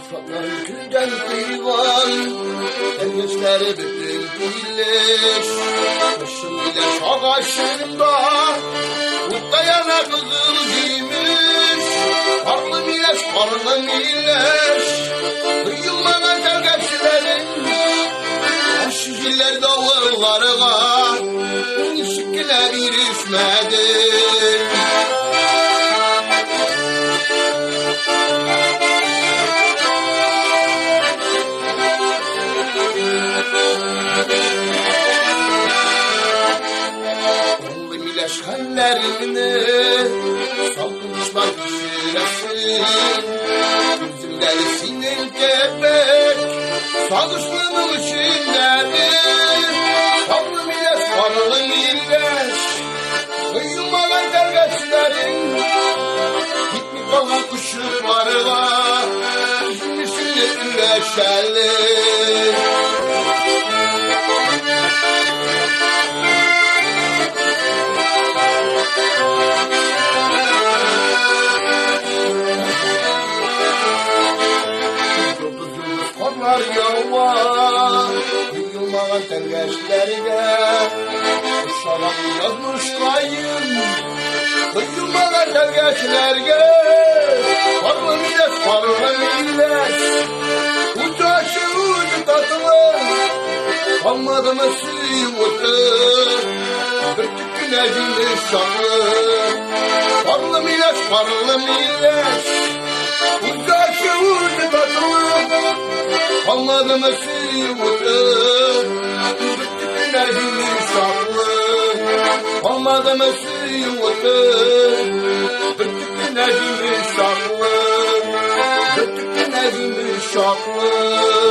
Uşakların külden kıyvan, dengeçleri bütün birleş. Kışın bile ağaçında, Uttayana kızıl giymiş. Karlı mileş, karlı mileş, kıyılmadan tergeçlerin. Aşıcılar dağlarına, şıkkılar irişmedi. Hallerini salkınmışlar pişiresin. Gözüm delisinin kepek salışlığının içindedir. Kanlı millet, kanlı millet, kıyılmadan tergeçlerin. Gitmiş kalan kuşuklarına İzmir'sini üreşelim. Karlar yağar, yığılmadan tergeçlerine. Uşağım yazmış kayın, yığılmadan tergeçlerine. Karlı millet, karlı millet, ucu aşı ucu tatlı. Kalmadı mı suyumuzu, bir tük güneşimiz şaklı. Karlı millet, karlı millet, ucu aşı ucu tatlı. Kalmadı mı suyumuzu, bütün güneşimiz şaklı. Kalmadı mı suyumuzu, bütün güneşimiz şaklı. Bütün güneşimiz şaklı.